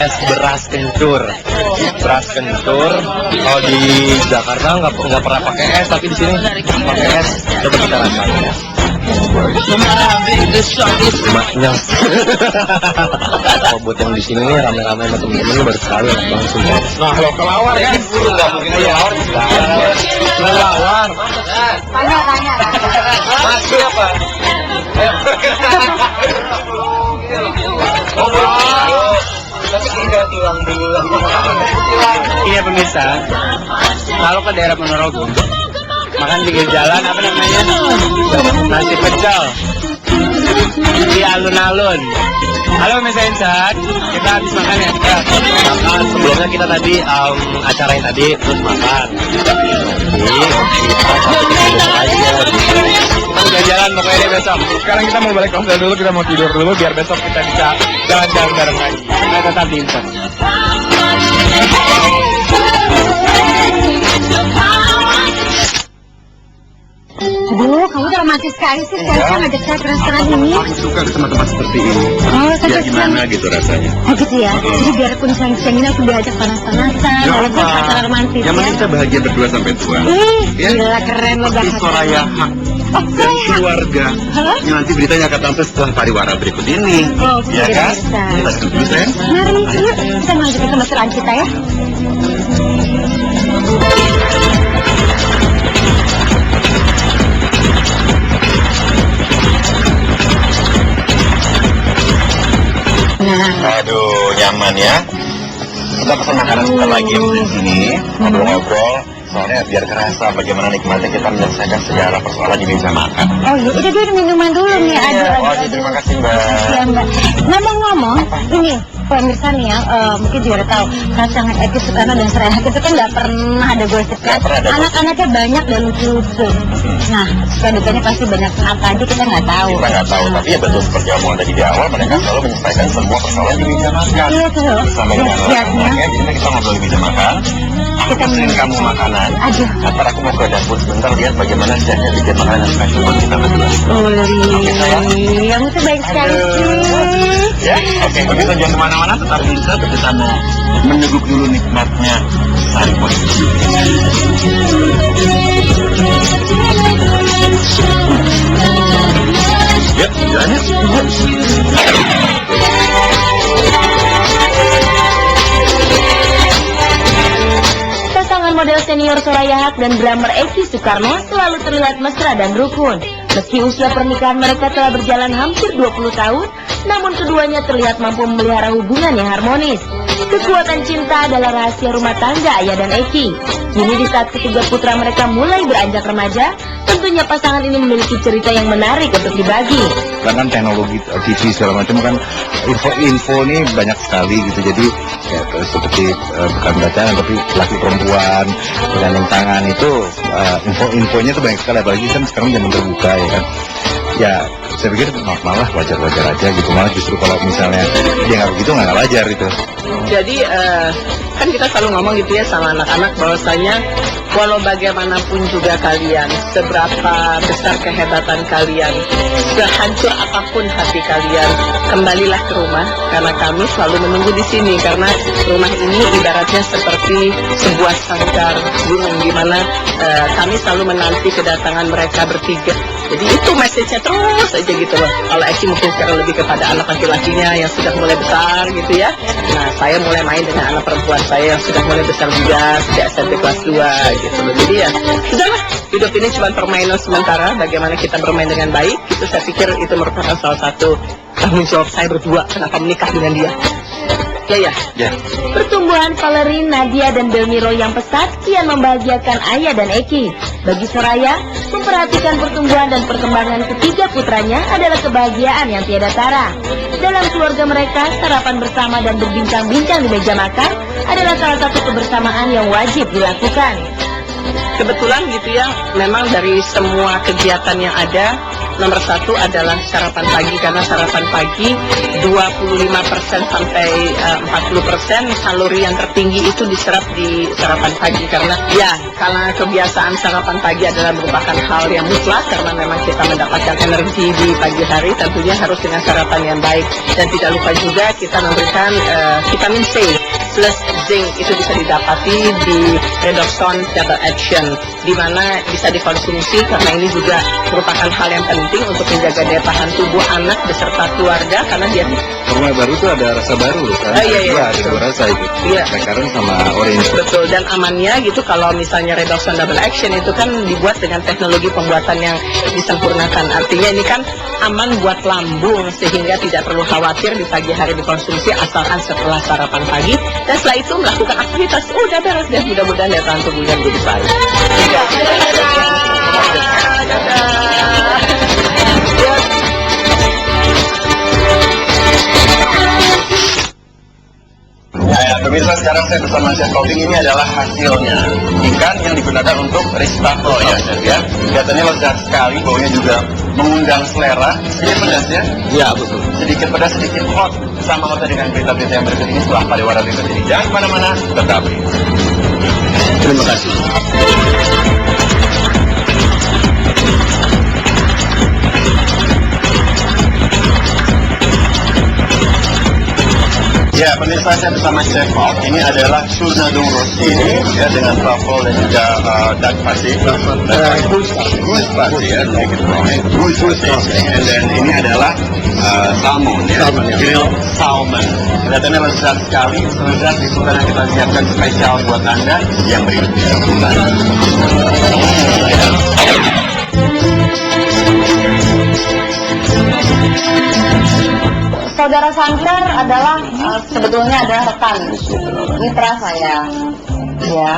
es beras kencur. Beras kencur. Kalau di Jakarta nggak pernah pakai es, tapi di sini pakai es. Coba kita rasain ya. Maknya. Buat yang di sini nih rame-rame sama temen-temen baru sekali enak banget sumpah. Nah, lo kelawar kan? Nggak mungkin kelawar. Kelawar. Tanya. Masih apa? Tapi tinggal tulang dulu. Iya pemirsa, kalau ke daerah Ponorogo makan pinggir jalan apa namanya nasi pecel di alun-alun. Halo pemirsa Insan, kita habis makan ya. Makan sebelumnya kita tadi acara yang tadi terus makan. Jadi Kita udah jalan pokoknya deh besok. Sekarang kita mau balik ke hotel dulu, kita mau tidur dulu biar besok kita bisa jalan-jalan bareng lagi. Kita tetap di Insan. Aduh, kamu dramatis sekali sih. Saya ngajak saya ke restoran ini. Suka ke tempat-tempat seperti ini. Oh, Ya gimana gitu rasanya? Oh gitu ya. Jadi biarpun siang-siang ini aku diajak panas-panasan, walaupun acara romantis Yang penting ya. kita bahagia berdua sampai tua. Ih, gila keren lo Seperti Soraya Haq Oh, dan saya. keluarga. Hah? Yang nanti beritanya akan tampil setelah pariwara berikut ini. Oh, Ya kan? biasa. Kita duduk dulu, sayang. Mari, yuk kita lanjut ke mesraan kita ya. Nah, Aduh, nyaman ya. Kita pesan makanan sebentar lagi di sini, ngobrol-ngobrol. Soalnya biar kerasa bagaimana nikmatnya kita menyelesaikan segala persoalan di meja makan. oh iya, udah dulu minuman dulu nih. Aduh. Terima kasih, Mbak. Ya, Mbak. Ngomong-ngomong, ini pemirsa nih ya, mungkin juga tahu pasangan Eki Sukarno dan Soraya Haq itu kan nggak pernah ada gosip kan. Nggak pernah ada gosip. Anak-anaknya banyak dan lucu-lucu. Nah, suka dukanya pasti banyak apa aja kita nggak tahu. Kita nggak tahu, tapi ya betul seperti omongan tadi di awal, mereka selalu menyelesaikan semua persoalan di meja makan. Iya tuh. Bersama dengan Lihatnya. anaknya, kita ngobrol di meja makan. Aku Kita pesenin minum. kamu makanan. Aduh. Ntar aku mau ke dapur sebentar lihat bagaimana chefnya bikin makanan yang spesial buat kita berdua. Oke, sayang. Kamu tuh baik sekali sih. Ya, oke. Begitu jangan kemana-mana, tetap di Insan, kita mau meneguk dulu nikmatnya sari politik. Yuk, jalan yuk. Pasangan model senior Soraya Haq dan drummer Eki Sukarno selalu terlihat mesra dan rukun. Meski usia pernikahan mereka telah berjalan hampir 20 tahun, namun keduanya terlihat mampu memelihara hubungan yang harmonis. Kekuatan cinta adalah rahasia rumah tangga Ayah dan Eki. Kini di saat ketiga putra mereka mulai beranjak remaja, tentunya pasangan ini memiliki cerita yang menarik untuk dibagi. Karena kan teknologi TV segala macam kan info ini banyak sekali gitu, jadi ya, seperti bukan bacaan tapi laki perempuan bergandeng tangan itu infonya tuh banyak sekali, apalagi kan sekarang zaman terbuka ya kan. Ya saya pikir malah wajar-wajar aja gitu, malah justru kalau misalnya dia nggak begitu nggak wajar gitu. Jadi kan kita selalu ngomong gitu ya sama anak-anak bahwasanya walau bagaimanapun juga kalian, seberapa besar kehebatan kalian, sehancur apapun hati kalian, kembalilah ke rumah karena kami selalu menunggu di sini, karena rumah ini ibaratnya seperti sebuah sangkar gunung di mana kami selalu menanti kedatangan mereka bertiga. Jadi itu message-nya terus aja gitu loh. Kalau Eki mungkin sekarang lebih kepada anak laki-lakinya yang sudah mulai besar gitu ya. Nah saya mulai main dengan anak perempuan saya yang sudah mulai besar juga, sejak SMP kelas 2 gitu loh. Jadi ya sudahlah, hidup ini cuma permainan sementara. Bagaimana kita bermain dengan baik, itu saya pikir itu merupakan salah satu tanggung jawab saya berdua. Kenapa menikah dengan dia? Ya. Pertumbuhan Valerie, Nadia, dan Belmiro yang pesat kian membahagiakan Ayah dan Eki. Bagi Soraya, memperhatikan pertumbuhan dan perkembangan ketiga putranya adalah kebahagiaan yang tiada tara. Dalam keluarga mereka, sarapan bersama dan berbincang-bincang di meja makan adalah salah satu kebersamaan yang wajib dilakukan. Kebetulan gitu ya, memang dari semua kegiatan yang ada, nomor satu adalah sarapan pagi, karena sarapan pagi 25% sampai 40% kalori yang tertinggi itu diserap di sarapan pagi, karena kebiasaan sarapan pagi adalah merupakan hal yang mutlak, karena memang kita mendapatkan energi di pagi hari, tentunya harus dengan sarapan yang baik. Dan tidak lupa juga kita memberikan vitamin C plus zinc, itu bisa didapati di Redoxon Double Action, di mana bisa dikonsumsi karena ini juga merupakan hal yang penting untuk menjaga daya tahan tubuh anak beserta keluarga, karena dia Formula baru itu ada rasa baru loh kan? Iya, ada dua rasa itu. Iya. Blackcurrant sama orange. betul, dan amannya gitu kalau misalnya Redoxon Double Action itu kan dibuat dengan teknologi pembuatan yang disempurnakan. Artinya ini kan aman buat lambung, sehingga tidak perlu khawatir di pagi hari dikonsumsi asalkan setelah sarapan pagi, dan setelah itu melakukan aktivitas. Udah beres deh, mudah-mudahan daya tahan tubuhnya menjadi baik. Ya, pemirsa, sekarang saya bersama Chef Taufik. Ini adalah hasilnya ikan yang digunakan untuk risotto ya, Chef ya. Kelihatannya lezat sekali, baunya juga mengundang selera. Sedikit pedas ya? Iya, betul. Sedikit pedas, sedikit hot. Sama kota dengan berita-berita yang berikut ini setelah Pariwara berikut ini. Jangan kemana-mana, tetap di. Terima kasih. Ya, pemirsa, saya bersama Chef Paul. Ini adalah Shunadung Rossini ya, dengan truffle dan juga duck pasti. Goose pasti ya, goose pasti. Dan ini adalah salmon ya, grilled salmon. Kelihatannya lezat sekali, lezat di yang kita siapkan spesial buat Anda yang berikutnya. Saudara Sanker adalah sebetulnya adalah rekan mitra saya, ya.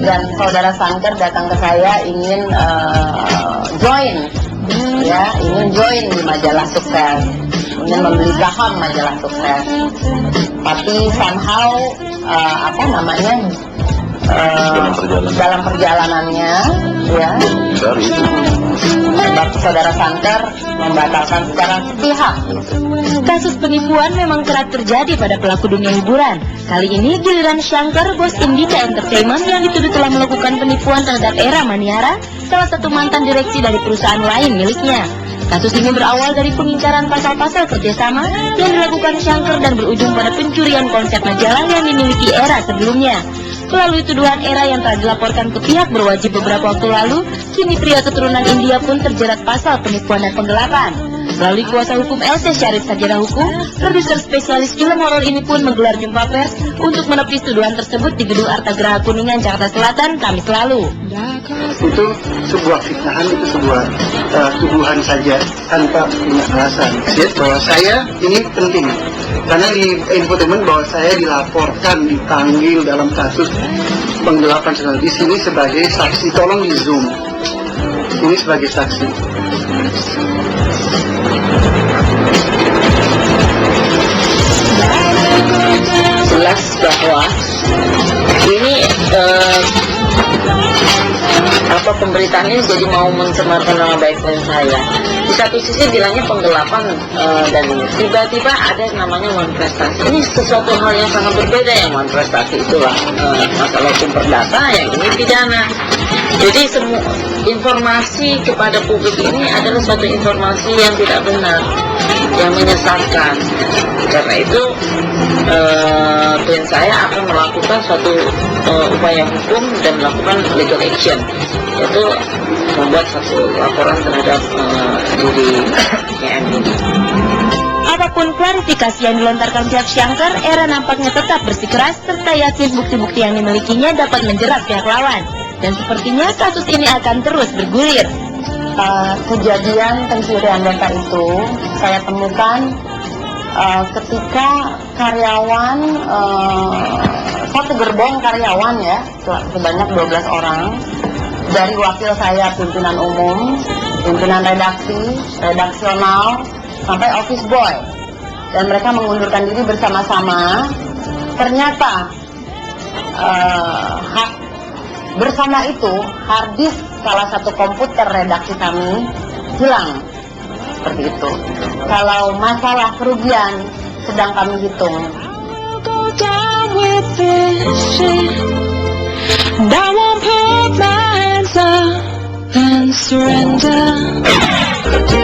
Dan saudara Sanker datang ke saya ingin join di majalah Sukses, ingin membeli saham majalah Sukses. Tapi somehow dalam perjalanannya, ya. Saudara Sanker membatalkan secara sepihak. Kasus penipuan memang kerap terjadi pada pelaku dunia hiburan. Kali ini giliran Shankar, bos Indika Entertainment yang dituduh telah melakukan penipuan terhadap Era Maniara, salah satu mantan direksi dari perusahaan lain miliknya. Kasus ini berawal dari pengingkaran pasal-pasal kerjasama yang dilakukan Shankar dan berujung pada pencurian konsep majalah yang dimiliki Era sebelumnya. Melalui tuduhan Era yang telah dilaporkan ke pihak berwajib beberapa waktu lalu, kini pria keturunan India pun terjerat pasal penipuan dan penggelapan. Melalui kuasa hukum LC Syarif Sarjana Hukum, produser spesialis film horor ini pun menggelar jumpa pers untuk menepis tuduhan tersebut di Gedung Artagraha Kuningan, Jakarta Selatan, Kamis lalu. Itu sebuah fitnahan, itu sebuah tuduhan saja tanpa punya alasan. Bahwa saya ini penting karena di infotainment bahwa saya dilaporkan, dipanggil dalam kasus penggelapan sekali. Di sini sebagai saksi, tolong di zoom. Ini sebagai saksi. Jelas bahwa ini pemberitaan ini jadi mau mencemarkan nama baik saya. Di satu sisi bilangnya penggelapan dan tiba-tiba ada yang namanya manifestasi. Ini sesuatu hal yang sangat berbeda. Yang manifestasi itulah masalah hukum perdata, yang ini pidana. Jadi semua informasi kepada publik ini adalah suatu informasi yang tidak benar, yang menyesatkan. Karena itu klien saya akan melakukan suatu upaya hukum dan melakukan legal action, yaitu membuat satu laporan terhadap diri KM ini. Apapun klarifikasi yang dilontarkan pihak Shankar, Era nampaknya tetap bersikeras serta yakin bukti-bukti yang dimilikinya dapat menjerat pihak lawan. Dan sepertinya kasus ini akan terus bergulir. Kejadian pencurian data itu saya temukan ketika karyawan, satu gerbong karyawan ya, sebanyak 12 orang, dari wakil saya pimpinan umum, pimpinan redaksi, redaksional, sampai office boy, dan mereka mengundurkan diri bersama-sama. Ternyata bersama itu hard disk salah satu komputer redaksi kami hilang. seperti itu. Kalau masalah kerugian sedang kami hitung. I won't put my hands up and surrender.